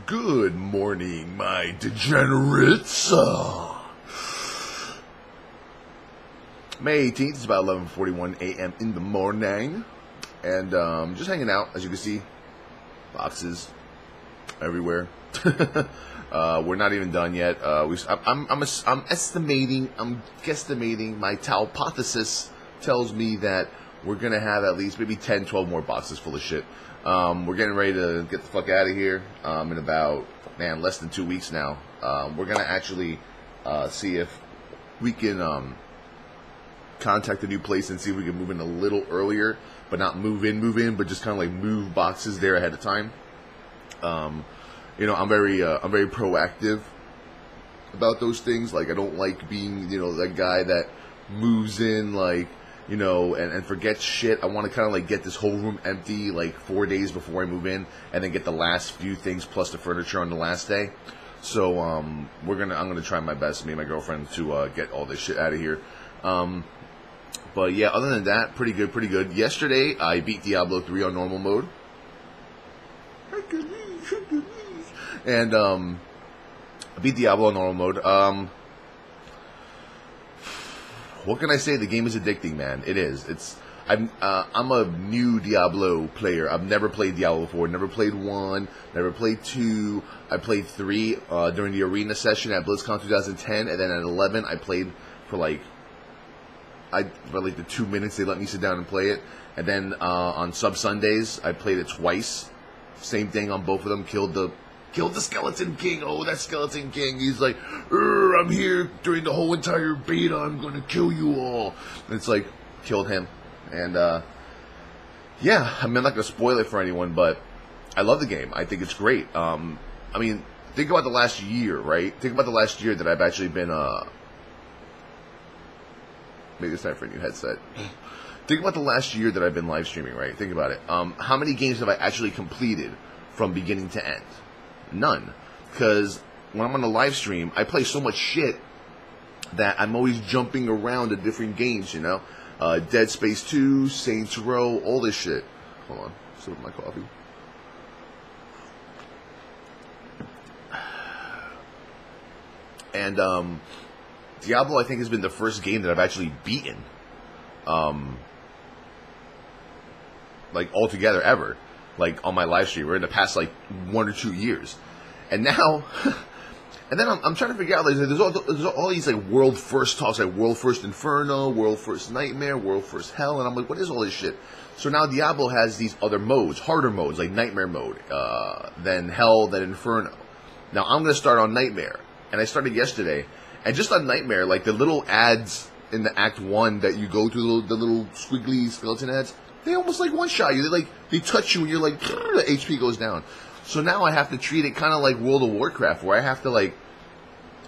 Good morning, my degenerates. May 18th, it's about 11:41 a.m. in the morning, and just hanging out. As you can see, boxes everywhere. We're not even done yet. I'm guesstimating. My hypothesis tells me that we're gonna have at least maybe 10, 12 more boxes full of shit. We're getting ready to get the fuck out of here in about, less than 2 weeks now. We're gonna actually see if we can contact a new place and see if we can move in a little earlier, but not move in, but just kind of like move boxes there ahead of time. You know, I'm very proactive about those things. Like, I don't like being, that guy that moves in, like, and forgets shit. I want to kind of like get this whole room empty like 4 days before I move in, and then get the last few things plus the furniture on the last day. So I'm gonna try my best, me and my girlfriend, to get all this shit out of here. But yeah, other than that, pretty good. Yesterday, I beat Diablo 3 on normal mode. And I beat Diablo on normal mode. What can I say? The game is addicting, man. It is. I'm a new Diablo player. I've never played Diablo before. Never played 1. Never played 2. I played 3 during the arena session at BlizzCon 2010, and then at 11 I played for like the 2 minutes they let me sit down and play it. And then on Sub Sundays I played it twice. Same thing on both of them. Killed the Skeleton King. Oh, that Skeleton King. He's like, I'm here during the whole entire beta. I'm going to kill you all. And it's like, killed him. And, yeah, I mean, I'm not going to spoil it for anyone, but I love the game. I think it's great. I mean, think about the last year, right? Think about the last year that I've actually been, maybe it's time for a new headset. Think about the last year that I've been live streaming, right? Think about it. How many games have I actually completed from beginning to end? None. Because when I'm on a live stream, I play so much shit that I'm always jumping around to different games, Dead Space 2, Saints Row, all this shit. Hold on, sip my coffee. And Diablo, I think, has been the first game that I've actually beaten, like altogether ever. Like on my live stream, or in the past like 1 or 2 years, and now, and then I'm trying to figure out, like, there's all these like world first talks, like world first Inferno, world first Nightmare, world first Hell, and I'm like, what is all this shit? So now Diablo has these other modes, harder modes, like Nightmare mode, then Hell, then Inferno. Now I'm gonna start on Nightmare, and I started yesterday, and just on Nightmare, like the little ads in the Act 1 that you go to, the little squiggly skeleton ads, they almost like one-shot you. They touch you and you're like, the HP goes down. So now I have to treat it kind of like World of Warcraft, where I have to like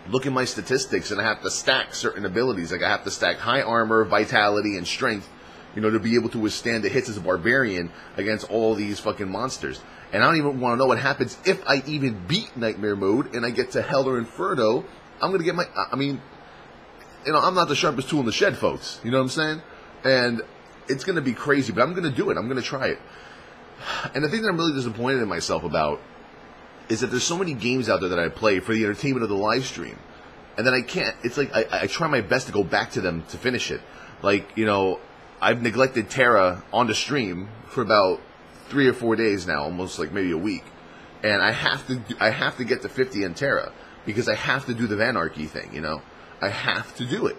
look at my statistics and I have to stack certain abilities. Like I have to stack high armor, vitality, and strength, to be able to withstand the hits as a barbarian against all these fucking monsters. And I don't even want to know what happens if I even beat Nightmare mode and I get to Hell or Inferno. I'm going to get I'm not the sharpest tool in the shed, folks. You know what I'm saying? And it's going to be crazy, but I'm going to do it. I'm going to try it. And the thing that I'm really disappointed in myself about is that there's so many games out there that I play for the entertainment of the live stream, and then I can't. It's like I try my best to go back to them to finish it. Like, I've neglected Terra on the stream for about 3 or 4 days now, almost like maybe a week, and I have to get to 50 in Terra because I have to do the Vanarchy thing. I have to do it.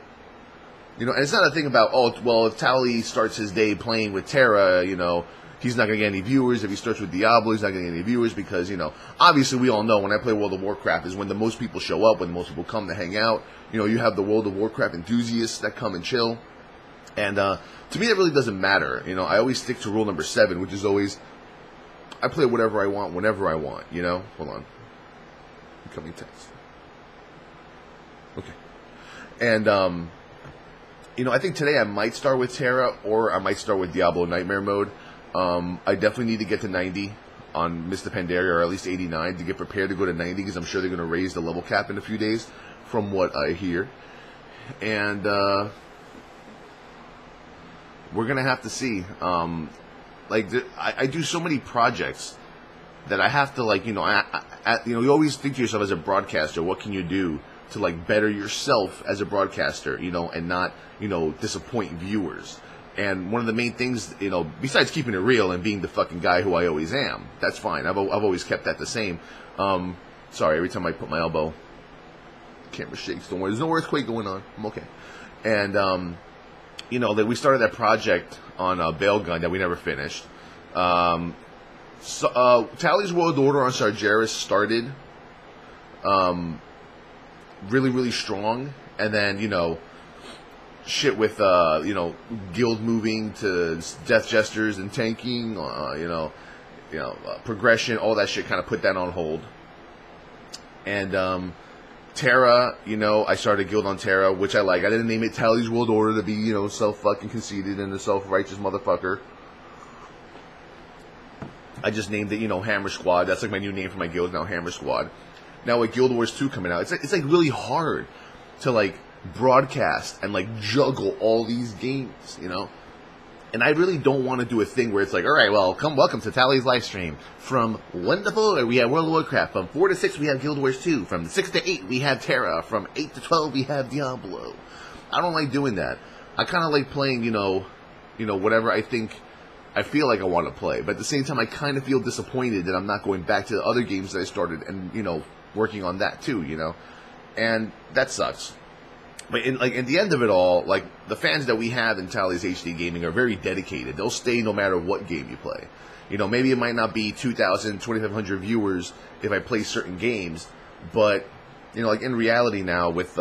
And it's not a thing about, if Towelliee starts his day playing with Terra, he's not going to get any viewers. If he starts with Diablo, he's not going to get any viewers because, obviously we all know when I play World of Warcraft is when the most people show up, when the most people come to hang out. You have the World of Warcraft enthusiasts that come and chill. And to me, that really doesn't matter. I always stick to rule number 7, which is always, I play whatever I want, whenever I want, Hold on. Incoming text. Okay. And, I think today I might start with Terra, or I might start with Diablo Nightmare mode. I definitely need to get to 90 on Mr. Pandaria, or at least 89, to get prepared to go to 90, because I'm sure they're going to raise the level cap in a few days, from what I hear. And we're going to have to see. I do so many projects that I have to, like, you know, you always think to yourself as a broadcaster, what can you do to, like, better yourself as a broadcaster, you know, and not, you know, disappoint viewers. And one of the main things, you know, besides keeping it real and being the fucking guy who I always am, that's fine. I've always kept that the same. Sorry, every time I put my elbow, camera shakes. Don't worry, there's no earthquake going on. I'm okay. And, you know, that we started that project on Bail Gun that we never finished. Towellee's World Order on Sargeras started really, really strong. And then, you know, shit with, you know, guild moving to Death Jesters and tanking, progression, all that shit kind of put that on hold. And, Terra, you know, I started a guild on Terra, which I like. I didn't name it Towellee's World Order to be, you know, self-fucking conceited and a self-righteous motherfucker. I just named it, you know, Hammer Squad. That's like my new name for my guild now, Hammer Squad. Now with Guild Wars 2 coming out, it's like really hard to, like, broadcast and, like, juggle all these games, you know? And I really don't want to do a thing where it's like, all right, well, welcome to Towellee's live stream. From 1 to 4, we have World of Warcraft. From 4 to 6, we have Guild Wars 2. From 6 to 8, we have Terra. From 8 to 12, we have Diablo. I don't like doing that. I kind of like playing, you know, whatever I feel like I want to play. But at the same time, I kind of feel disappointed that I'm not going back to the other games that I started and, you know, working on that too, you know? And that sucks. But at the end of it all, like, the fans that we have in Towellee's HD Gaming are very dedicated. They'll stay no matter what game you play. You know, maybe it might not be 2,000, 2,500 viewers if I play certain games, but, you know, like, in reality now with,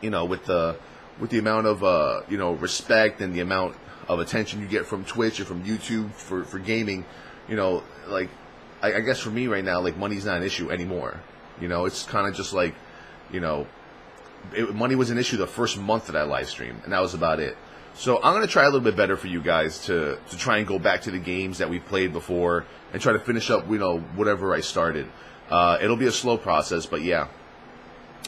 you know, with the amount of, you know, respect and the amount of attention you get from Twitch or from YouTube for gaming, you know, like, I guess for me right now, like, money's not an issue anymore. You know, it's kind of just like, you know, money was an issue the first month that I live streamed, and that was about it. So I'm going to try a little bit better for you guys to try and go back to the games that we played before and try to finish up, you know, whatever I started. It'll be a slow process, but yeah.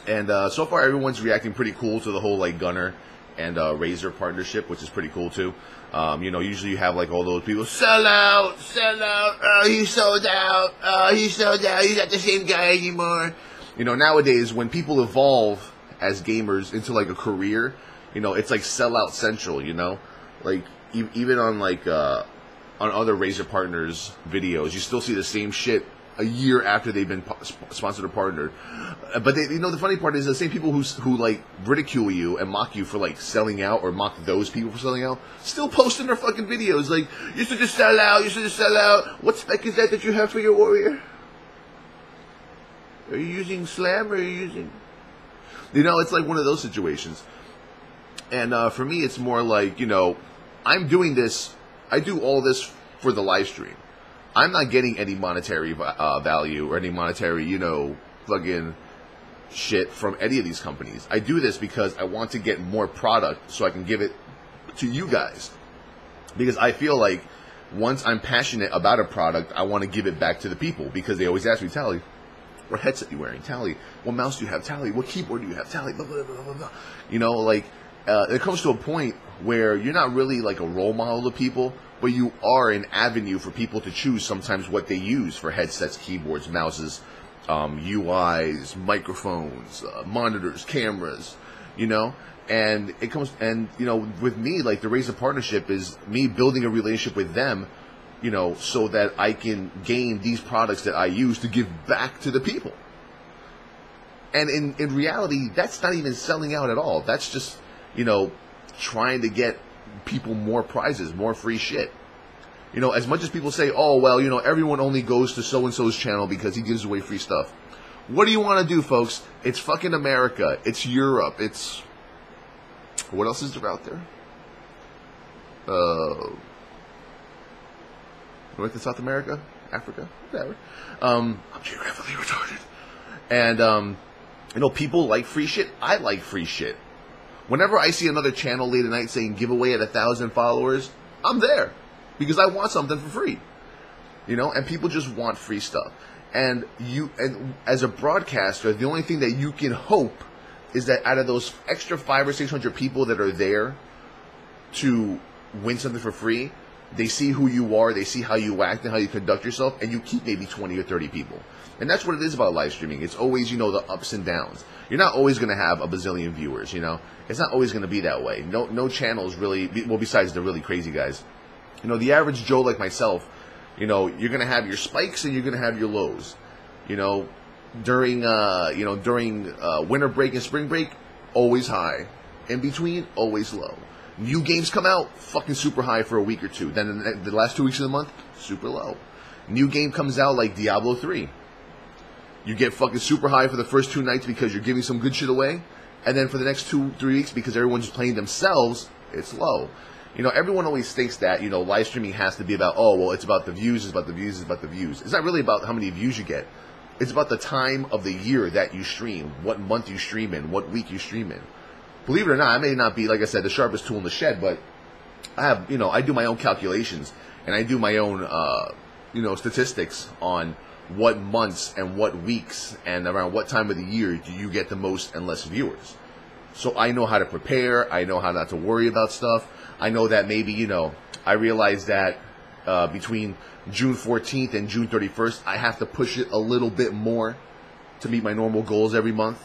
And so far everyone's reacting pretty cool to the whole, like, Gunner and Razor partnership, which is pretty cool too. You know, usually you have, like, all those people, sell out, oh, he's sold out, he's not the same guy anymore. You know, nowadays when people evolve as gamers into, like, a career, you know, it's like sellout central, you know, like, even on, like, on other Razor partners videos, you still see the same shit a year after they've been sponsored or partnered. But they, you know, the funny part is the same people who like ridicule you and mock you for, like, selling out, or mock those people for selling out, still posting their fucking videos like, you should just sell out, you should just sell out. What spec is that you have for your warrior? Are you using Slam or are you using... You know, it's like one of those situations. And for me, it's more like, you know, I'm doing this, I do all this for the live stream. I'm not getting any monetary value or any monetary, you know, fucking shit from any of these companies. I do this because I want to get more product so I can give it to you guys. Because I feel like once I'm passionate about a product, I want to give it back to the people. Because they always ask me, Towellee, what headset are you wearing? Towellee, what mouse do you have? Towellee, what keyboard do you have? Towellee, blah, blah, blah, blah, blah. You know, like, it comes to a point where you're not really like a role model to people, but you are an avenue for people to choose sometimes what they use for headsets, keyboards, mouses, UIs, microphones, monitors, cameras, you know? And it comes, and, you know, with me, like, the Razor partnership is me building a relationship with them, you know, so that I can gain these products that I use to give back to the people. And in reality, that's not even selling out at all. That's just, you know, trying to get people more prizes, more free shit. You know, as much as people say, oh, well, you know, everyone only goes to so-and-so's channel because he gives away free stuff. What do you want to do, folks? It's fucking America. It's Europe. It's... What else is there out there? North and South America? Africa? Whatever. I'm geographically retarded. And, you know, people like free shit. I like free shit. Whenever I see another channel late at night saying giveaway at 1,000 followers, I'm there. Because I want something for free. You know, and people just want free stuff. And as a broadcaster, the only thing that you can hope is that out of those extra 500 or 600 people that are there to win something for free, They see who you are, they see how you act and how you conduct yourself, and you keep maybe 20 or 30 people. And that's what it is about live streaming. It's always, you know, the ups and downs. You're not always going to have a bazillion viewers, you know. It's not always going to be that way. No channels really, well, besides the really crazy guys. You know, the average Joe like myself, you know, you're going to have your spikes and you're going to have your lows. You know, during winter break and spring break, always high. In between, always low. New games come out, fucking super high for a week or two. Then the last 2 weeks of the month, super low. New game comes out like Diablo 3. You get fucking super high for the first 2 nights because you're giving some good shit away. And then for the next 2-3 weeks, because everyone's playing themselves, it's low. You know, everyone always thinks that, you know, live streaming has to be about, oh, well, it's about the views, it's about the views, it's about the views. It's not really about how many views you get. It's about the time of the year that you stream, what month you stream in, what week you stream in. Believe it or not, I may not be, like I said, the sharpest tool in the shed, but I have, you know, I do my own calculations, and I do my own, you know, statistics on what months and what weeks and around what time of the year do you get the most and less viewers. So I know how to prepare, I know how not to worry about stuff. I know that maybe, you know, I realize that between June 14th and June 31st, I have to push it a little bit more to meet my normal goals every month.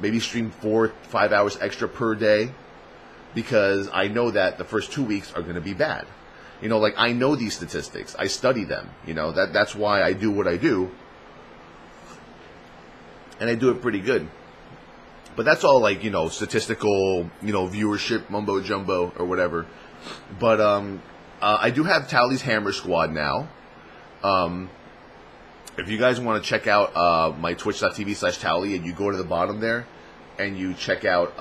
Maybe stream 4-5 hours extra per day, because I know that the first 2 weeks are going to be bad. You know, like, I know these statistics. I study them. You know, that's why I do what I do. And I do it pretty good. But that's all, like, you know, statistical, you know, viewership, mumbo jumbo, or whatever. But I do have Towellee's Hammer Squad now. If you guys want to check out my twitch.tv/Towelliee, and you go to the bottom there and you check out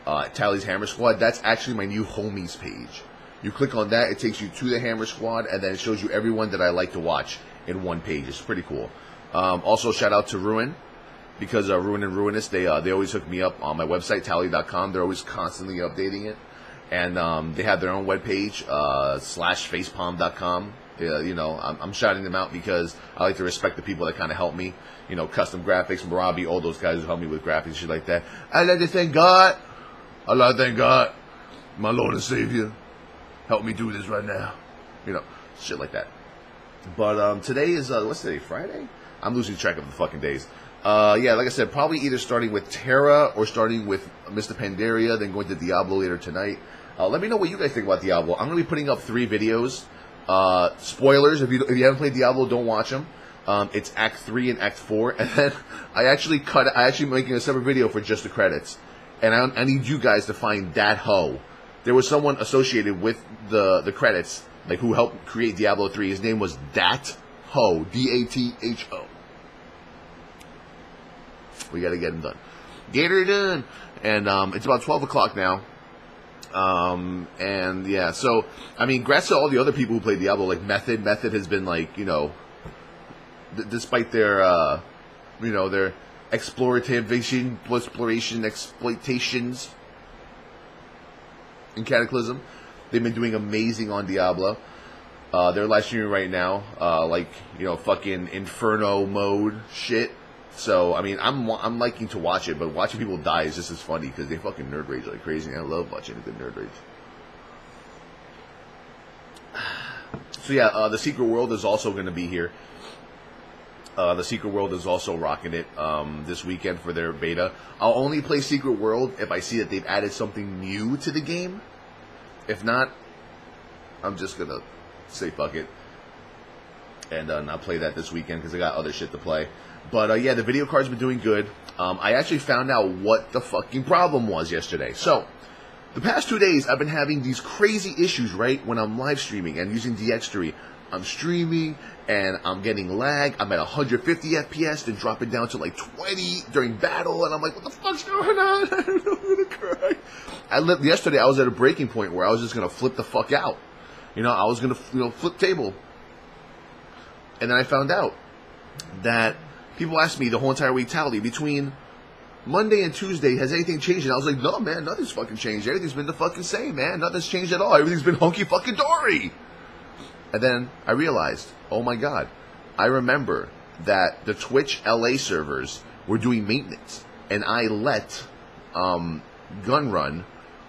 Towellee's Hammer Squad, that's actually my new homies page. You click on that, it takes you to the Hammer Squad, and then it shows you everyone that I like to watch in one page. It's pretty cool. Also, shout out to Ruin, because Ruin and Ruinous, they always hook me up on my website, Towelliee.com. They're always constantly updating it. And they have their own webpage, /facepalm.com. You know, I'm shouting them out because I like to respect the people that kind of help me. You know, Custom Graphics, Marabi, all those guys who help me with graphics and shit like that. I like to thank God. I like to thank God, my Lord and Savior. Help me do this right now. You know, shit like that. But today is, what's today, Friday? I'm losing track of the fucking days. Yeah, like I said, probably either starting with Terra or starting with Mr. Pandaria, then going to Diablo later tonight. Let me know what you guys think about Diablo. I'm going to be putting up 3 videos. Spoilers, if you haven't played Diablo, don't watch them. It's Act 3 and Act 4, and then I actually making a separate video for just the credits. And I need you guys to find Dat Ho. There was someone associated with the credits, like, who helped create Diablo 3. His name was Dat Ho, D-A-T-H-O. We gotta get him done. Get her done. And it's about 12 o'clock now. And yeah, so, I mean, congrats to all the other people who play Diablo, like Method. Method has been, like, you know, despite their, you know, their exploitations in Cataclysm, they've been doing amazing on Diablo. They're live streaming right now, like, you know, fucking Inferno mode shit. So, I mean, I'm liking to watch it, but watching people die is just as funny because they fucking nerd rage like crazy. I love watching a good nerd rage. So yeah, the Secret World is also going to be here. The Secret World is also rocking it this weekend for their beta. I'll only play Secret World if I see that they've added something new to the game. If not, I'm just going to say fuck it and not play that this weekend because I got other shit to play. But yeah, the video card's been doing good. I actually found out what the fucking problem was yesterday. So, the past 2 days, I've been having these crazy issues, right, when I'm live streaming and using DX3. I'm streaming, and I'm getting lag. I'm at 150 FPS, then dropping down to like 20 during battle, and I'm like, what the fuck's going on? I don't know, I'm gonna cry. Yesterday, I was at a breaking point where I was just gonna flip the fuck out. You know, I was gonna, you know, flip table. And then I found out that people asked me the whole entire week, Towelliee, between Monday and Tuesday, has anything changed? And I was like, no, man, nothing's fucking changed. Everything's been the fucking same, man. Nothing's changed at all. Everything's been hunky fucking dory. And then I realized, oh my god, I remember that the Twitch LA servers were doing maintenance, and I let Gunrun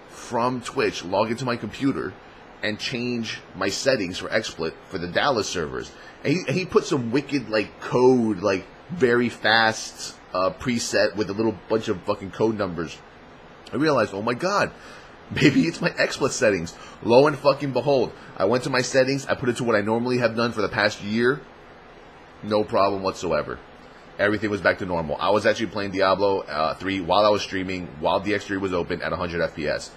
from Twitch log into my computer and change my settings for XSplit for the Dallas servers. And he put some wicked, like, code, like, very fast preset with a little bunch of fucking code numbers. I realized, oh my god, maybe it's my XSplit settings. Lo and fucking behold, I went to my settings, I put it to what I normally have done for the past year. No problem whatsoever. Everything was back to normal. I was actually playing Diablo 3 while I was streaming, while DX3 was open at 100 FPS.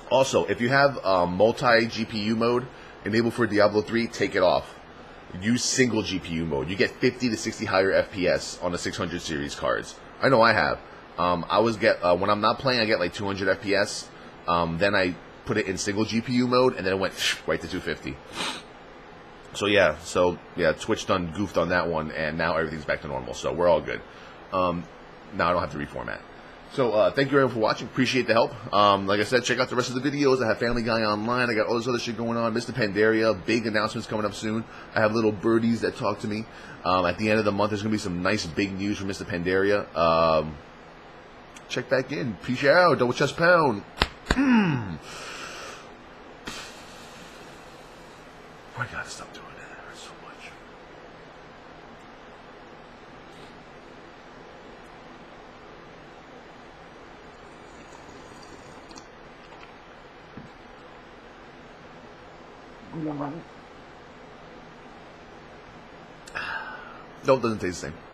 Also, if you have multi-GPU mode enabled for Diablo 3, take it off. Use single GPU mode. You get 50 to 60 higher FPS on the 600 series cards. I know I have. When I'm not playing, I get like 200 FPS. Then I put it in single GPU mode, and then it went right to 250. So yeah, Twitch done goofed on that one, and now everything's back to normal. So we're all good. Now I don't have to reformat. So thank you everyone for watching. Appreciate the help. Like I said, check out the rest of the videos. I have Family Guy online. I got all this other shit going on. Mr. Pandaria, big announcements coming up soon. I have little birdies that talk to me. At the end of the month, there's going to be some nice big news from Mr. Pandaria. Check back in. Peace out. Double chest pound. I gotta stop doing that. It hurts so much. No, it doesn't taste the same.